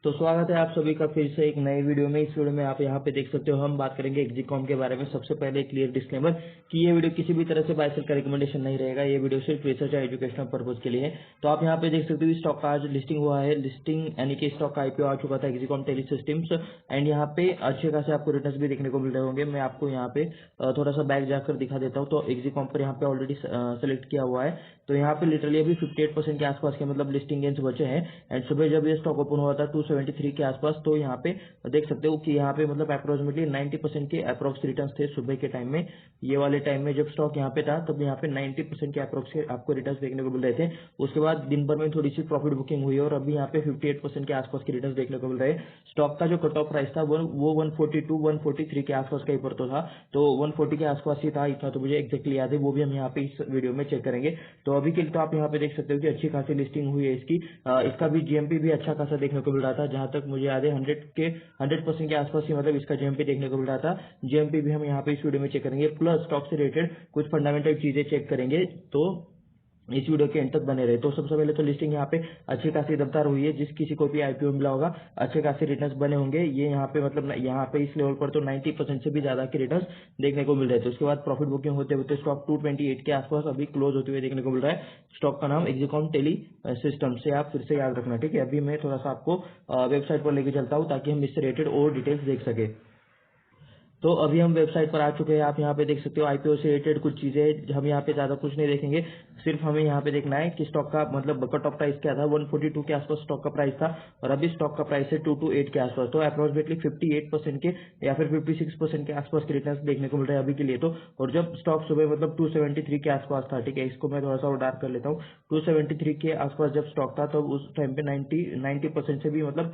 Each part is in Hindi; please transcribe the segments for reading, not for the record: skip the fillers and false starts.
तो स्वागत है आप सभी का फिर से एक नए वीडियो में। इस वीडियो में आप यहाँ पे देख सकते हो हम बात करेंगे एक्जिकॉम के बारे में। सबसे पहले क्लियर डिस्क्लेमर कि ये वीडियो किसी भी तरह से बाय सेल का रिकमेंडेशन नहीं रहेगा। ये वीडियो सिर्फ रिसर्च और एजुकेशनल पर्पज के लिए है। तो आप यहाँ पे देख सकते हो स्टॉक का आज लिस्टिंग हुआ है। लिस्टिंग यानी कि स्टॉक का आईपीओ आ चुका था एक्जिकॉम टेली सिस्टम्स एंड यहाँ पे अच्छे खासे आपको रिटर्न भी देखने को मिल रहे होंगे। मैं आपको यहाँ पे थोड़ा सा बैक जाकर दिखा देता हूँ। तो एक्जिकॉम पर यहाँ पे ऑलरेडी सेलेक्ट किया हुआ है। तो यहाँ पे लिटरली अभी 58% के आसपास के मतलब लिस्टिंग गेंस बचे हैं। एंड सुबह जब ये स्टॉक ओपन हुआ था 273 के आसपास, तो यहाँ पे देख सकते हो कि यहाँ पे मतलब अप्रोक्सीमेटली 90% के अप्रोक्स रिटर्न्स थे सुबह के टाइम में। ये वाले टाइम में जब स्टॉक यहाँ पे था तब यहाँ पे 90% के अप्रोक्स आपको रिटर्न्स देखने को मिल रहे थे। उसके बाद दिन भर में थोड़ी सी प्रॉफिट बुकिंग हुई और अभी यहाँ पे 58% के आसपास के रिटर्न्स देखने को मिल रहे हैं। स्टॉक का जो कट ऑफ प्राइस था वो 142 143 के आसपास का ही पड़ता था। तो 140 के आसपास ही था, इतना तो मुझे एक्जैक्टली याद है। वो भी हम यहाँ पे इस वीडियो में चेक करेंगे। तो अभी के लिए तो आप यहाँ पे देख सकते हो कि अच्छी खासी लिस्टिंग हुई है इसकी। इसका भी जीएमपी भी अच्छा खासा देखने को मिल रहा था। जहां तक मुझे याद है 100% के आसपास ही मतलब इसका जीएमपी देखने को मिल रहा था। जीएमपी भी हम यहाँ पे इस वीडियो में चेक करेंगे, प्लस स्टॉक से रिलेटेड कुछ फंडामेंटल चीजें चेक करेंगे। तो इस वीडियो के एंड तक बने रहे। तो सबसे पहले तो लिस्टिंग यहाँ पे अच्छी खासी दमदार हुई है। जिस किसी को भी आईपीओ मिला होगा अच्छे खासे रिटर्न्स बने होंगे। ये यहाँ पे मतलब यहाँ पे इस लेवल पर तो 90% से भी ज्यादा के रिटर्न्स देखने को मिल रहे थे। उसके बाद प्रॉफिट बुकिंग होते होते स्टॉक 228 के आसपास अभी क्लोज होते हुए देखने को मिल रहा है। स्टॉक का नाम एक्जिकॉम टेली सिस्टम से आप फिर से याद रखना, ठीक है। अभी मैं थोड़ा सा आपको वेबसाइट पर लेके चलता हूँ ताकि हम इससे रिलेटेड और डिटेल्स देख सके। तो अभी हम वेबसाइट पर आ चुके हैं। आप यहाँ पे देख सकते हो आईपीओ से रिलेटेड कुछ चीजें। हम यहाँ पे ज्यादा कुछ नहीं देखेंगे, सिर्फ हमें यहाँ पे देखना है कि स्टॉक का मतलब कट ऑफ प्राइस क्या था। 142 के आसपास स्टॉक का प्राइस था और अभी स्टॉक का प्राइस है 228 के आसपास। तो अप्रोक्सीमेटली 58% के या फिर 56% के आसपास के रिटर्न देखने को मिल रहे हैं अभी के लिए तो। और जब स्टॉक सुबह मतलब 273 के आसपास था, ठीक है, इसको मैं थोड़ा सा और डार्क कर लेता हूँ। 273 के आसपास जब स्टॉक था तो उस टाइम पे 90% से भी मतलब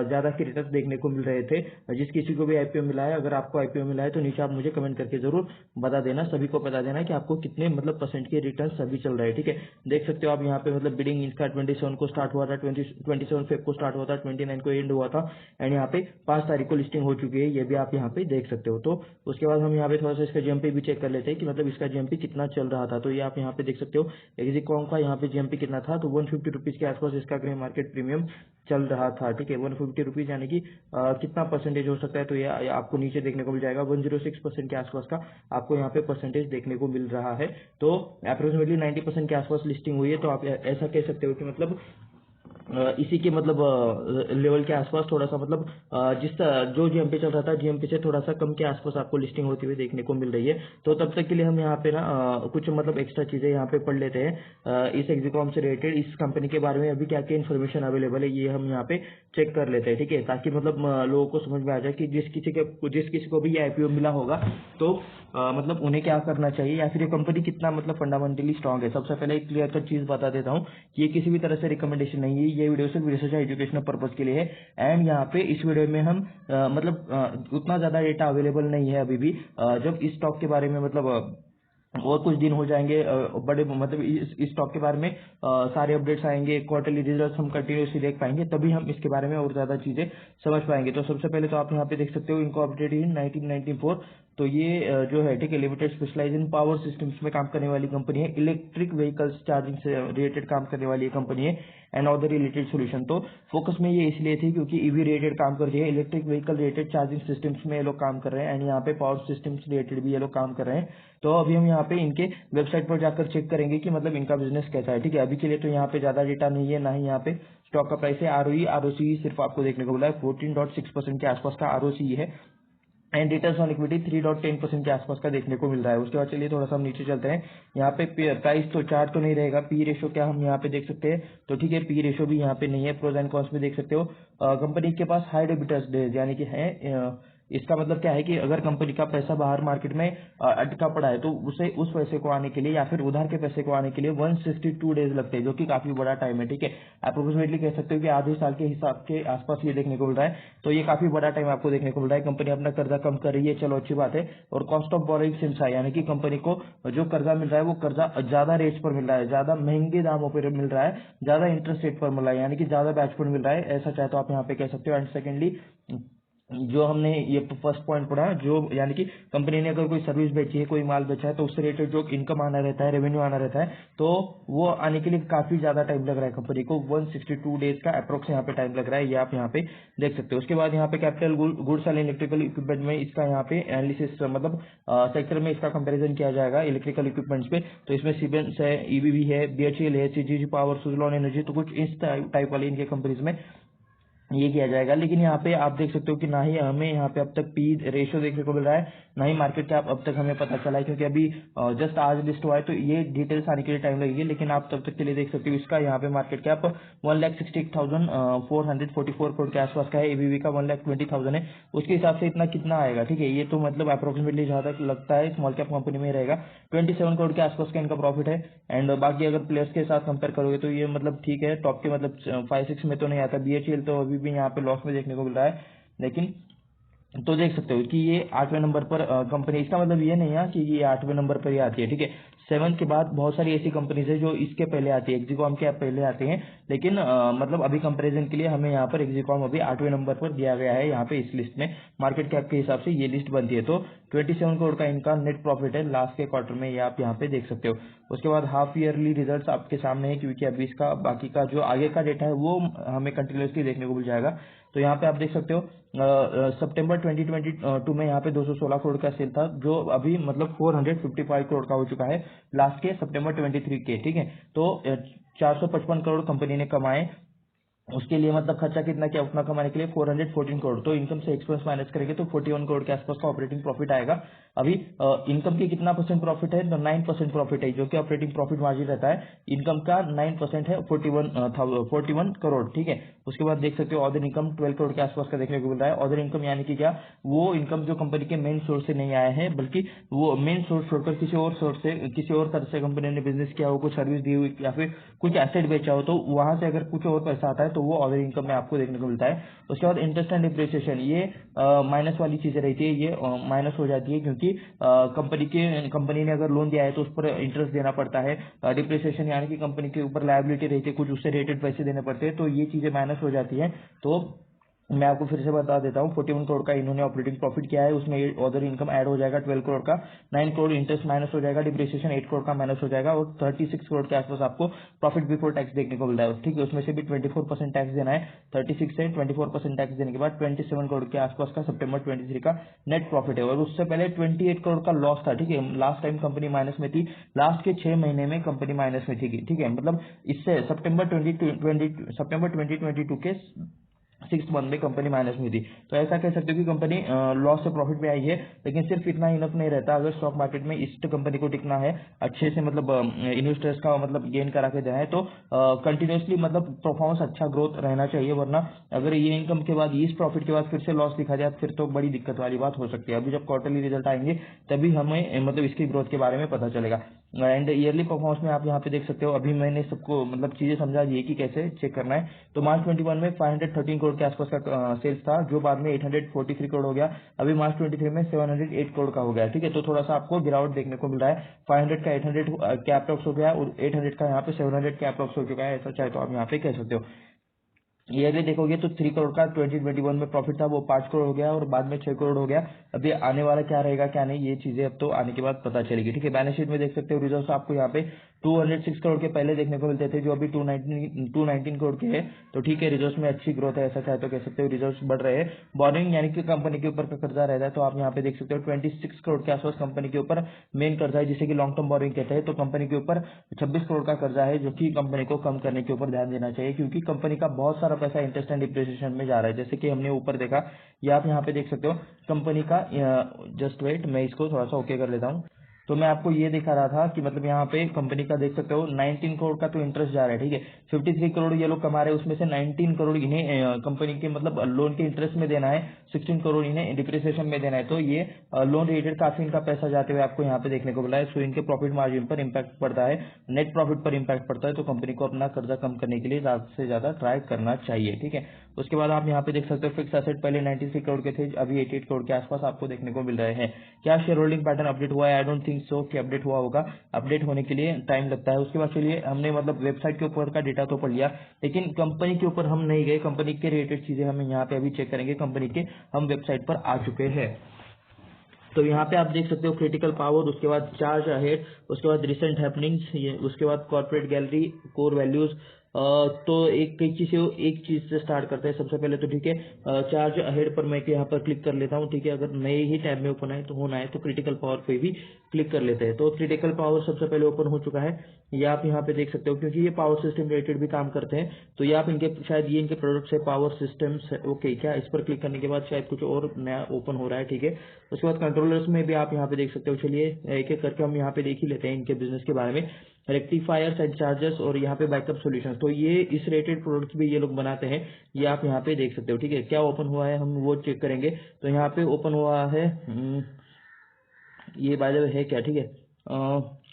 ज्यादा के रिटर्न देखने को मिल रहे थे। जिस किसी को भी आईपीओ मिला है, अगर आपको आईपीओ मिला है तो नीचे आप मुझे कमेंट करके जरूर बता देना। सभी को बता देना कि आपको कितने मतलब परसेंट के रिटर्न सभी चल रहे हैं, ठीक है। देख सकते हो आप यहाँ पे मतलब बिडिंग इसका 27 को स्टार्ट हुआ था, 27 फेब को स्टार्ट हुआ था, 29 को एंड हुआ था एंड यहाँ पे 5 तारीख को लिस्टिंग हो चुकी है। ये भी आप यहाँ पे देख सकते हो। तो उसके बाद हम यहाँ पे थोड़ा सा इसका जीएमपी भी चेक कर लेते हैं कि मतलब इसका जीएमपी कितना चल रहा था। तो ये आप यहाँ पे देख सकते हो एक्जिकॉम का यहाँ पे जीएमपी कितना था। तो 150 रुपीज के आसपास इसका ग्रे मार्केट प्रीमियम चल रहा था, ठीक है। 150 रुपीज यानी कि कितना परसेंटेज हो सकता है, तो ये आपको नीचे देखने को मिल जाएगा। 106% के आसपास का आपको यहाँ पे परसेंटेज देखने को मिल रहा है। तो अप्रोक्सीमेटली 90% के आसपास लिस्टिंग हुई है। तो आप ऐसा कह सकते हो कि मतलब इसी के मतलब लेवल के आसपास थोड़ा सा मतलब जो जीएमपी चल रहा था जीएमपी से थोड़ा सा कम के आसपास आपको लिस्टिंग होती हुई देखने को मिल रही है। तो तब तक के लिए हम यहाँ पे ना कुछ मतलब एक्स्ट्रा चीजें यहाँ पे पढ़ लेते हैं। इस एक्जिकॉम से रिलेटेड इस कंपनी के बारे में अभी क्या क्या इन्फॉर्मेशन अवेलेबल है ये हम यहाँ पे चेक कर लेते हैं, ठीक है, ताकि मतलब लोगों को समझ में आ जाए कि जिस किसी को भी ये आईपीओ मिला होगा तो मतलब उन्हें क्या करना चाहिए या फिर ये कंपनी कितना मतलब फंडामेंटली स्ट्रांग है। सबसे पहले एक क्लियर कट चीज बता देता हूँ कि ये किसी भी तरह से रिकमेंडेशन नहीं है। ये वीडियो सिर्फ रिसर्च एजुकेशनल पर्पज के लिए है। एंड यहाँ पे इस वीडियो में हम उतना ज्यादा डेटा अवेलेबल नहीं है अभी भी। जब इस स्टॉक के बारे में मतलब और कुछ दिन हो जाएंगे, बड़े मतलब इस स्टॉक के बारे में सारे अपडेट्स आएंगे, क्वार्टरली रिजल्ट्स हम कंटिन्यूसली देख पाएंगे, तभी हम इसके बारे में और ज्यादा चीजें समझ पाएंगे। तो सबसे पहले तो आप यहाँ पे देख सकते हो इनकॉर्पोरेटेड इन 1994। तो ये जो है, ठीक है, लिमिटेड स्पेशलाइज इन पावर सिस्टम्स में काम करने वाली कंपनी है। इलेक्ट्रिक व्हीकल्स चार्जिंग से रिलेटेड काम करने वाली कंपनी है एंड अदर रिलेटेड सोल्यूशन। तो फोकस में ये इसलिए थी क्योंकि ईवी रिलेटेड काम कर रही है, electric vehicle related charging systems में ये लोग काम कर रहे हैं एंड यहाँ पे पावर सिस्टम्स रिलेटेड भी ये लोग काम कर रहे हैं। तो अभी हम यहाँ पे इनके वेबसाइट पर जाकर चेक करेंगे कि मतलब इनका बिजनेस कैसा है, ठीक है। अभी के लिए तो यहाँ पे ज्यादा डेटा नहीं है, ना ही यहाँ पे स्टॉक का प्राइस है। आरओई आरओसी सिर्फ आपको देखने को मिला है, 14.6% के आसपास का आरओसी है एंड रिटर्न ऑन इक्विटी 3.10% के आसपास का देखने को मिल रहा है। उसके बाद चलिए थोड़ा सा हम नीचे चलते हैं। यहाँ पे प्राइस तो चार्ट तो नहीं रहेगा, पी रेशो क्या हम यहाँ पे देख सकते हैं, तो ठीक है, पी रेशो भी यहाँ पे नहीं है। प्रोज एंड कॉन्स में देख सकते हो कंपनी के पास हाई डेबिटर्स डेज यानी कि है। इसका मतलब क्या है कि अगर कंपनी का पैसा बाहर मार्केट में अटका पड़ा है तो उसे उस पैसे को आने के लिए या फिर उधार के पैसे को आने के लिए 162 डेज लगते हैं, जो कि काफी बड़ा टाइम है, ठीक है। अप्रोक्सीमेटली कह सकते हो कि आधे साल के हिसाब के आसपास ये देखने को मिल रहा है। तो ये काफी बड़ा टाइम आपको देखने को मिल रहा है। कंपनी अपना कर्जा कम कर रही है, चलो अच्छी बात है। और कॉस्ट ऑफ बोरोइंग सिम्स है, यानी कि कंपनी को जो कर्जा मिल रहा है वो कर्जा ज्यादा रेट्स पर मिल रहा है, ज्यादा महंगे दामों पर मिल रहा है, ज्यादा इंटरेस्ट रेट पर मिल रहा है, यानी कि ज्यादा बैच पर मिल रहा है, ऐसा चाहे तो आप यहाँ पे कह सकते हो। एंड सेकेंडली जो हमने ये फर्स्ट पॉइंट पढ़ा, जो यानी कि कंपनी ने अगर कोई सर्विस बेची है, कोई माल बेचा है, तो उससे रिलेटेड जो इनकम आना रहता है, रेवेन्यू आना रहता है, तो वो आने के लिए काफी ज्यादा टाइम लग रहा है कंपनी को। 162 डेज का अप्रोक्स यहाँ पे टाइम लग रहा है, ये आप यहाँ पे देख सकते हो। उसके बाद यहाँ पे capital goods and electrical equipment में इसका यहाँ पे एनालिसिस मतलब सेक्टर में इसका कंपेरिजन किया जाएगा इलेक्ट्रिकल इक्विपमेंट्स पे। तो इसमें सीमेंस है, ईबीबी है, बीएचईएल है, सीजीजी पावर, सुजलॉन एनर्जी, तो कुछ इस टाइप वाली इनके कंपनीज में ये किया जाएगा। लेकिन यहाँ पे आप देख सकते हो कि ना ही हमें यहाँ पे अब तक पी रेशियो देखने को मिल रहा है, ना ही मार्केट कैप अब तक हमें पता चला है, क्योंकि अभी जस्ट आज लिस्ट हुआ है, तो ये डिटेल्स आने के लिए टाइम लगेगी। लेकिन आप तब तक के लिए देख सकते हो इसका यहाँ पे मार्केट कैप 1,68,444 करोड़ के आसपास का है, एबीवी का 1,20,000 है। उसके हिसाब से इतना कितना आएगा, ठीक है, ये तो मतलब अप्रोक्सीमेटली जहां तक लगता है स्मॉल कैप कंपनी में रहेगा 27 करोड़ के आसपास का इनका प्रॉफिट है। एंड बाकी अगर प्लेयर्स के साथ कंपेयर करोगे तो ये मतलब ठीक है, टॉप के मतलब 5-6 में तो नहीं आता। बीएचईएल तो अभी भी यहाँ पे लॉस में देखने को मिल रहा है, लेकिन तो देख सकते हो कि ये 8वें नंबर पर कंपनी, इसका मतलब ये नहीं है कि ये 8वें नंबर पर ही आती है, ठीक है। 7 के बाद बहुत सारी ऐसी कंपनीज है जो इसके पहले आती है, एक्जिकॉम के पहले आते हैं, लेकिन मतलब अभी कंपैरिजन के लिए हमें यहाँ पर एक्जिकॉम अभी 8वें नंबर पर दिया गया है यहाँ पे इस लिस्ट में। मार्केट कैप के हिसाब से ये लिस्ट बनती है। तो 27 करोड़ का इनका नेट प्रॉफिट है लास्ट के क्वार्टर में, ये आप यहाँ पे देख सकते हो। उसके बाद हाफ ईयरली रिजल्ट आपके सामने है, क्योंकि अभी इसका बाकी का जो आगे का डेटा है वो हमें कंटिन्यूसली देखने को मिल जाएगा। तो यहाँ पे आप देख सकते हो सितंबर 2022 में यहाँ पे 216 करोड़ का सेल था, जो अभी मतलब 455 करोड़ का हो चुका है लास्ट के सितंबर 23 के, ठीक है। तो 455 करोड़ कंपनी ने कमाए। उसके लिए मतलब खर्चा कितना किया उतना कमाने के लिए 414 करोड़। तो इनकम से एक्सपेंस माइनस करेंगे तो 41 करोड़ के आसपास का ऑपरेटिंग प्रॉफिट आएगा। अभी इनकम की कितना परसेंट प्रॉफिट है, तो 9% प्रॉफिट है, जो कि ऑपरेटिंग प्रॉफिट मार्जिन रहता है इनकम का 9% है, 41 करोड़, ठीक है। उसके बाद देख सकते हो अदर इनकम 12 करोड़ के आसपास का देखने को मिल रहा है। अदर इनकम यानी कि क्या, वो इनकम जो कंपनी के मेन सोर्स से नहीं आया है, बल्कि वो मेन सोर्स छोड़कर किसी और सोर्स से, किसी और तरह से कंपनी ने बिजनेस किया हो, कुछ सर्विस दी हुई या फिर कुछ एसेट बेचा हो, तो वहां से अगर कुछ और पैसा आता है तो वो अदर इनकम में आपको देखने को मिलता है। उसके बाद इंटरेस्ट एंड डिप्रिसिएशन, ये माइनस वाली चीजें रहती है, ये माइनस हो जाती है, क्योंकि कंपनी ने अगर लोन दिया है तो उस पर इंटरेस्ट देना पड़ता है। डिप्रिसिएशन यानी कि कंपनी के ऊपर लायबिलिटी रहती है, कुछ उससे रिलेटेड पैसे देने पड़ते हैं, तो ये चीजें माइनस हो जाती है। तो मैं आपको फिर से बता देता हूँ, 41 करोड़ का इन्होंने ऑपरेटिंग प्रॉफिट किया है, उसमें अदर इनकम ऐड हो जाएगा 12 करोड़ का, 9 करोड़ इंटरेस्ट माइनस हो जाएगा, डिप्रिसिएशन 8 करोड़ का माइनस हो जाएगा, और 36 करोड़ के आसपास आपको प्रॉफिट बिफोर टैक्स देखने को मिल रहा है, ठीक है। उसमें से भी 24% टैक्स देना है, 36 से 24% टैक्स देने के बाद 27 करोड़ के आसपास का सितंबर 23 का नेट प्रॉफिट है। और उससे पहले 28 करोड़ का लॉस था, ठीक है। लास्ट टाइम कंपनी माइनस में थी, लास्ट के 6 महीने में कंपनी माइनस में थी, ठीक है। मतलब इससे सितंबर 2022 के 6 मंथ में कंपनी माइनस में थी। तो ऐसा कह सकते हो कि कंपनी लॉस से प्रॉफिट में आई है। लेकिन सिर्फ इतना इनफ नहीं रहता, अगर स्टॉक मार्केट में इस कंपनी को टिकना है अच्छे से, मतलब इन्वेस्टर्स का मतलब गेन करा के देना है, तो कंटिन्यूसली मतलब परफॉर्मेंस अच्छा ग्रोथ रहना चाहिए। वरना अगर ये इनकम के बाद, इस प्रॉफिट के बाद फिर से लॉस दिखा जाए, फिर तो बड़ी दिक्कत वाली बात हो सकती है। अभी जब क्वार्टरली रिजल्ट आएंगे तभी हमें मतलब इसकी ग्रोथ के बारे में पता चलेगा। एंड ईयरली परफॉर्मेंस में आप यहाँ पे देख सकते हो, अभी मैंने सबको मतलब चीजें समझा दी है कि कैसे चेक करना है। तो मार्च 21 में 513 करोड़ के आसपास का सेल्स था, जो बाद में 843 करोड़ हो गया। अभी मार्च 23 में 708 करोड़ का हो गया, ठीक है। तो थोड़ा सा आपको गिरावट देखने को मिल रहा है। 500 का 800 के अप्रॉक्स हो गया, और 800 का यहाँ पे 700 के अप्रॉक्स हो चुका है, ऐसा चाहे तो आप यहाँ पे कह सकते हो। ईयरली देखोगे तो 3 करोड़ का 2021 में प्रॉफिट था, वो 5 करोड़ हो गया, और बाद में 6 करोड़ हो गया। अभी आने वाला क्या रहेगा क्या नहीं, ये चीजें अब तो आने के बाद पता चलेगी, ठीक है। बैलेंस शीट में देख सकते हो रिजर्व्स आपको यहाँ पे 206 करोड़ के पहले देखने को मिलते थे, जो अभी 219 करोड़ के है। तो ठीक है, रिजर्व्स में अच्छी ग्रोथ है, ऐसा चाहे तो कह सकते हो, रिजर्व्स बढ़ रहे हैं। बोरिंग यानी कि कंपनी के ऊपर का कर्जा रहता है, तो आप यहाँ पे देख सकते हो 26 करोड़ के आसपास कंपनी के ऊपर मेन कर्जा है, जिसे कि लॉन्ग टर्म बोरिंग कहते हैं। तो कंपनी के ऊपर 26 करोड़ का कर्जा है, जो कि कंपनी को कम करने के ऊपर ध्यान देना चाहिए, क्योंकि कंपनी का बहुत सारा पैसा इंटरेस्ट एंड डिप्रिसिएशन में जा रहा है, जैसे कि हमने ऊपर देखा। या आप यहाँ पे देख सकते हो कंपनी का, जस्ट वेट, मैं इसको थोड़ा सा ओके कर लेता हूँ। तो मैं आपको ये दिखा रहा था कि मतलब यहाँ पे कंपनी का देख सकते हो 19 करोड़ का तो इंटरेस्ट जा रहा है, ठीक है। 53 करोड़ ये लोग कमा रहे हैं, उसमें से 19 करोड़ इन्हें कंपनी के मतलब लोन के इंटरेस्ट में देना है, 16 करोड़ इन्हें डिप्रिसिएशन में देना है। तो ये लोन रिलेटेड काफी इनका पैसा जाते हुए आपको यहाँ पे देखने को मिला है। सो इनके प्रॉफिट मार्जिन पर इम्पैक्ट पड़ता है, नेट प्रॉफिट पर इम्पैक्ट पड़ता है। तो कंपनी को अपना कर्जा कम करने के लिए ज्यादा से ज्यादा ट्राई करना चाहिए, ठीक है। उसके बाद आप यहाँ पे देख सकते हो फिक्स एसेट पहले 93 करोड़ के थे, अभी 88 करोड़ के आसपास आपको देखने को मिल रहे हैं। क्या शेयर होल्डिंग पैटर्न अपडेट हुआ है? I don't think think so कि अपडेट हुआ होगा, अपडेट होने के लिए टाइम लगता है। उसके बाद चलिए हमने मतलब वेबसाइट के ऊपर का डेटा तो पढ़ लिया, लेकिन कंपनी के ऊपर हम नहीं गए, कंपनी के रिलेटेड चीजें हमें यहाँ पे अभी चेक करेंगे। कंपनी के हम वेबसाइट पर आ चुके हैं, तो यहाँ पे आप देख सकते हो क्रिटिकल पावर, उसके बाद चार्ज अहेड, उसके बाद रिसेंट हैपनिंग्स, उसके बाद कॉर्पोरेट गैलरी, कोर वैल्यूज। तो एक चीज से स्टार्ट करते हैं सबसे पहले तो, ठीक है। चार्ज अहेड पर मैं यहाँ पर क्लिक कर लेता हूँ, ठीक है। अगर नए ही टैब में ओपन है तो होना है तो क्रिटिकल पावर पे भी क्लिक कर लेते हैं। तो क्रिटिकल पावर सबसे पहले ओपन हो चुका है, ये आप यहाँ पे देख सकते हो, क्योंकि ये पावर सिस्टम रिलेटेड भी काम करते हैं। तो ये आप इनके शायद ये इनके प्रोडक्ट्स है पावर सिस्टम्स, ओके। क्या इस पर क्लिक करने के बाद शायद कुछ और नया ओपन हो रहा है, ठीक है। उसके बाद कंट्रोलर्स में भी आप यहाँ पे देख सकते हो। चलिए एक एक करके हम यहाँ पे देख ही लेते हैं इनके बिजनेस के बारे में। रेक्टिफायर्स एंड चार्जर्स और यहाँ पे बैकअप सॉल्यूशंस, तो ये इस रेटेड प्रोडक्ट्स भी ये लोग बनाते हैं, ये आप यहाँ पे देख सकते हो, ठीक है। क्या ओपन हुआ है हम वो चेक करेंगे। तो यहाँ पे ओपन हुआ है, ये बाय द वे है क्या, ठीक है,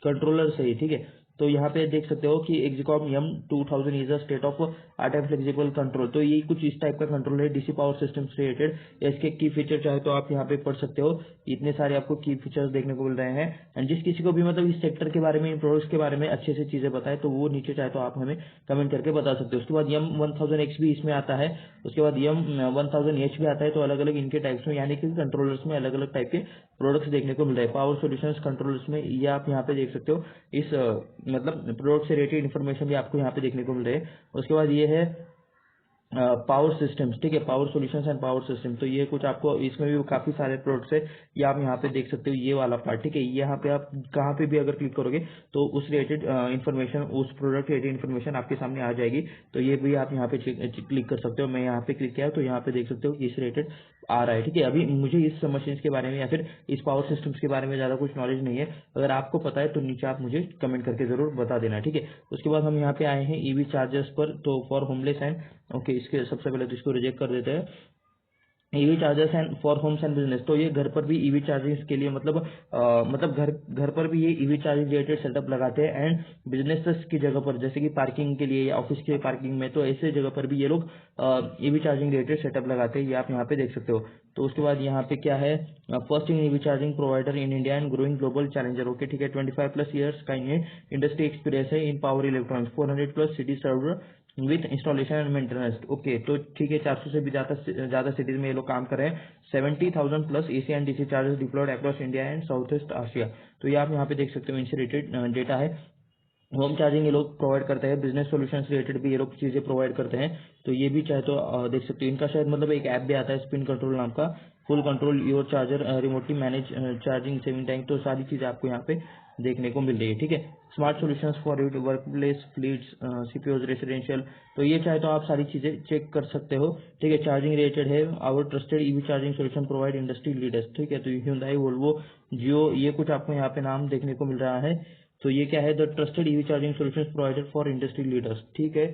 कंट्रोलर सही, ठीक है। तो यहाँ पे देख सकते हो कि एक्जिकॉम यम 2000 is a state of art and flexible control. तो ये कुछ इस टाइप का कंट्रोल है डीसी पावर सिस्टम से रिलेटेड। इसके की फीचर चाहे तो आप यहाँ पे पढ़ सकते हो, इतने सारे आपको की फीचर्स देखने को मिल रहे हैं। एंड जिस किसी को भी मतलब इस सेक्टर के बारे में, इन प्रोडक्ट्स के बारे में अच्छे से चीजें बताए तो वो नीचे चाहे तो आप हमें कमेंट करके बता सकते हो। उसके बाद यम 1000X भी इसमें आता है, उसके बाद यम 1000H भी आता है। तो अलग अलग इनके टाइप्स में, यानी कि कंट्रोलर्स में अलग अलग टाइप के प्रोडक्ट्स देखने को मिल रहे हैं। पावर सॉल्यूशंस कंट्रोलर्स में ये आप यहाँ पे देख सकते हो, इस मतलब प्रोडक्ट से रिलेटेड इन्फॉर्मेशन भी आपको यहाँ पे देखने को मिल रहे हैं। उसके बाद ये है पावर सिस्टम्स, ठीक है, power solutions and power system. तो ये कुछ आपको इसमें भी काफी सारे प्रोडक्ट्स है, ये आप यहाँ पे देख सकते हो, ये वाला पार्ट, ठीक है। यहाँ पे आप कहाँ पे भी अगर क्लिक करोगे तो उस रिलेटेड इन्फॉर्मेशन, उस प्रोडक्ट रिलेटेड इन्फॉर्मेशन आपके सामने आ जाएगी। तो ये भी आप यहाँ पे क्लिक कर सकते हो। मैं यहाँ पे क्लिक किया तो यहाँ पे देख सकते हो कि इस रिलेटेड आ रहा है, ठीक है। अभी मुझे इस मशीन के बारे में या फिर इस पावर सिस्टम्स के बारे में ज्यादा कुछ नॉलेज नहीं है, अगर आपको पता है तो नीचे आप मुझे कमेंट करके जरूर बता देना, ठीक है। उसके बाद हम यहाँ पे आए हैं ईवी चार्जर्स पर, तो फॉर होमलेस एंड, ओके, इसके सबसे पहले तो इसको रिजेक्ट कर देते हैं। EV chargers and for homes and business, तो ये घर पर भी ईवी चार्जिंग के लिए मतलब घर पर भी ये ईवी चार्जिंग रिलेटेड सेटअप लगाते हैं। एंड बिजनेसेस की जगह पर, जैसे कि पार्किंग के लिए या ऑफिस के पार्किंग में, तो ऐसे जगह पर भी ये लोग ईवी चार्जिंग रिलेटेड सेटअप लगाते हैं, ये आप यहाँ पे देख सकते हो। तो उसके बाद यहाँ पे क्या है, first in EV charging provider in India and growing global challenger, okay, ठीक है। 25+ ईयर्स का इन्हें इंडस्ट्री एक्सपीरियंस है in power electronics, 400+ city server with installation and maintenance, okay. तो ठीक है, 400 से भी ज्यादा सिटीज में ये लोग काम कर रहे हैं। 70,000+ AC and DC chargers deployed across India and South East Asia. तो ये आप यहाँ पे देख सकते हो, इनसे रिलेटेड डेटा है। होम चार्जिंग ये लोग प्रोवाइड करते हैं, बिजनेस सॉल्यूशंस रिलेटेड भी ये लोग चीजें प्रोवाइड करते हैं। तो ये भी चाहे तो देख सकते हो। इनका शायद मतलब एक ऐप भी आता है स्पिन कंट्रोल नाम का, full control your charger remotely manage charging saving time. तो सारी चीजें आपको यहाँ पे देखने को मिल रही है, ठीक है। Smart solutions for work place fleets, CPOs residential, तो ये चाहे तो आप सारी चीजें चेक कर सकते हो, ठीक है। चार्जिंग रिलेटेड है, our trusted EV charging solution provide industry leaders, ठीक है। तो Hyundai, वोल्वो, जियो, ये कुछ आपको यहाँ पे नाम देखने को मिल रहा है। तो ये क्या है, the trusted EV charging solutions provided for industry leaders, ठीक है।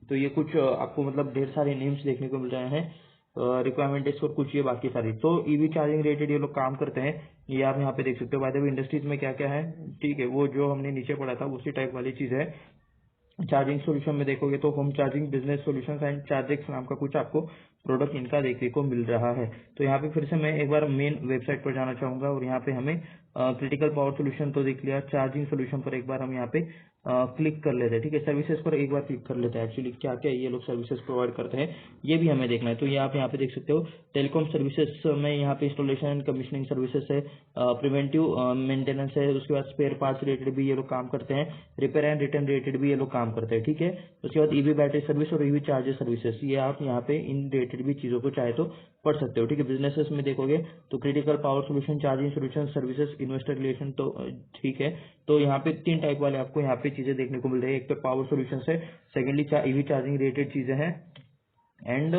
तो ये कुछ आपको मतलब ढेर सारे नेम्स देखने को मिल रहे हैं, रिक्वायरमेंट है और कुछ ये बाकी सारी। तो ईवी चार्जिंग रिलेटेड ये लोग काम करते हैं, ये आप यहाँ पे देख सकते हो। बाय द वे इंडस्ट्रीज में क्या क्या है, ठीक है, वो जो हमने नीचे पढ़ा था उसी टाइप वाली चीज है। चार्जिंग सॉल्यूशन में देखोगे तो home charging, business solutions and चार्जेक्स नाम का कुछ आपको प्रोडक्ट इनका देखने को मिल रहा है। तो यहाँ पे फिर से मैं एक बार मेन वेबसाइट पर जाना चाहूंगा और यहाँ पे हमें क्रिटिकल पावर सॉल्यूशन तो देख लिया, चार्जिंग सॉल्यूशन पर एक बार हम यहाँ पे क्लिक कर लेते हैं, ठीक है। सर्विसेज पर एक बार क्लिक कर लेते हैं, एक्चुअली क्या क्या ये लोग सर्विसेज प्रोवाइड करते हैं ये भी हमें देखना है। तो ये आप यहाँ पे देख सकते हो, टेलीकॉम सर्विसेज में यहाँ पे इंस्टॉलेशन एंड कमीशनिंग सर्विसेज है, प्रिवेंटिव मेंटेनेंस है, उसके बाद स्पेयर पार्ट्स रिलेटेड भी ये लोग काम करते हैं, रिपेयर एंड रिटर्न रिलेटेड भी ये लोग काम करते हैं, ठीक है। उसके बाद ईवी बैटरी सर्विस और ईवी चार्जर सर्विसेज, ये आप यहाँ पे इन रिलेटेड भी चीजों को चाहे तो पढ़ सकते हो, ठीक है। बिजनेसेस में देखोगे तो critical power solution, charging solution, services, investor relation, तो ठीक है। तो यहाँ पे 3 टाइप वाले आपको यहाँ पे चीजें देखने को मिल रही है। एक तो पावर सॉल्यूशन है, सेकेंडली ईवी चार्जिंग रिलेटेड चीजें हैं, एंड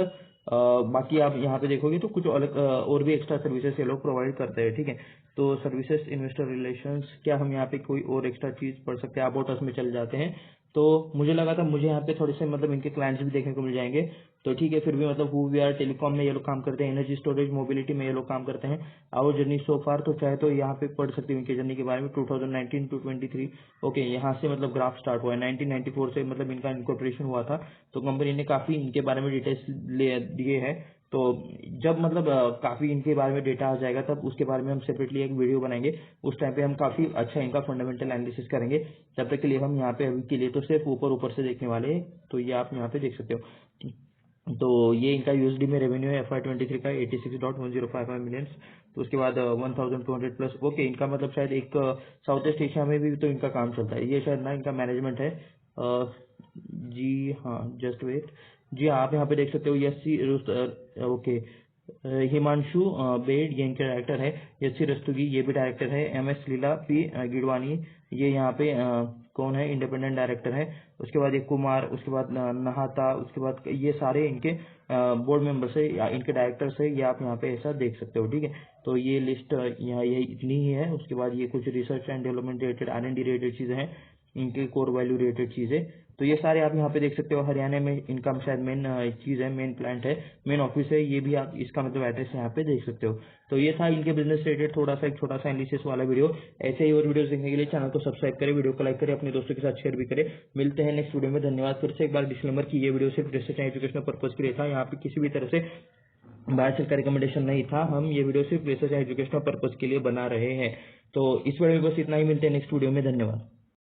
बाकी आप यहाँ पे देखोगे तो कुछ अलग और भी एक्स्ट्रा सर्विसेज ये लोग प्रोवाइड करते हैं, ठीक है। तो सर्विसेज, इन्वेस्टर रिलेशंस, क्या हम यहाँ पे कोई और एक्स्ट्रा चीज पढ़ सकते हैं, अबाउट अस में चले जाते हैं। तो मुझे लगा था मुझे यहाँ पे थोड़े से मतलब इनके क्लाइंट्स भी देखने को मिल जाएंगे, तो ठीक है। फिर भी मतलब हु वी आर, टेलीकॉम में ये लोग काम करते हैं, एनर्जी स्टोरेज, मोबिलिटी में ये लोग काम करते हैं, आवर जर्नी सो फार, तो चाहे तो यहाँ पे पढ़ सकते हो इनके जर्नी के बारे में 2019 to 23, ओके। यहाँ से मतलब ग्राफ स्टार्ट हुआ है 1994 से, मतलब इनका इनकॉर्पोरेशन हुआ था। तो कंपनी ने काफी इनके बारे में डिटेल्स दिए हैं। तो जब मतलब काफ़ी इनके बारे में डेटा आ जाएगा तब उसके बारे में हम सेपरेटली एक वीडियो बनाएंगे। उस टाइम पे हम काफ़ी अच्छा इनका फंडामेंटल एनालिसिस करेंगे। तब तक के लिए हम यहाँ पे अभी के लिए तो सिर्फ ऊपर से देखने वाले हैं। तो ये आप यहाँ पे देख सकते हो। तो ये इनका यूएसडी में रेवेन्यू है FY23 का 86.1055 मिलियन। तो उसके बाद 1200 प्लस। ओके, इनका मतलब शायद एक साउथ ईस्ट एशिया में भी तो इनका काम चलता है। ये शायद ना इनका मैनेजमेंट है। जी हाँ, जस्ट वेट। जी हाँ, आप यहाँ पे देख सकते हो यसी ओके, हिमांशु बेड ये इनके डायरेक्टर है। यसी रस्तोगी ये भी डायरेक्टर है। MS लीला पी गिडवानी ये यहाँ पे कौन है, इंडिपेंडेंट डायरेक्टर है। उसके बाद एक कुमार, उसके बाद नहाता, उसके बाद ये सारे इनके बोर्ड मेंबर्स है या इनके डायरेक्टर्स है। ये आप यहाँ पे ऐसा देख सकते हो, ठीक है। तो ये लिस्ट यहाँ ये इतनी ही है। उसके बाद ये कुछ research and development related R&D related चीज़ें हैं, इनके कोर वैल्यू रिलेटेड चीज़ें। तो ये सारे आप यहाँ पे देख सकते हो। हरियाणा में इनका शायद मेन चीज़ है, मेन प्लांट है, मेन ऑफिस है। ये भी आप इसका मतलब एड्रेस यहाँ पे देख सकते हो। तो ये था इनके बिजनेस रिलेटेड थोड़ा सा एक छोटा सा एनालिसिस वाला वीडियो। ऐसे ही और वीडियोस देखने के लिए चैनल को सब्सक्राइब करें, वीडियो को लाइक करें, अपने दोस्तों के साथ शेयर भी करें। मिलते हैं नेक्स्ट वीडियो में। धन्यवाद। फिर से एक बार डिस्क्लेमर की ये वीडियो सिर्फ रिसर्च एंड एजुकेशनल पर्पज के लिए था। यहाँ पे किसी भी तरह से बाय सेल का रिकमेंडेशन नहीं था। हम ये वीडियो सिर्फ रिसर्च एंड एजुकेशनल पर्पज के लिए बना रहे हैं। तो इस वीडियो में बस इतना ही। मिलते हैं नेक्स्ट वीडियो में। धन्यवाद।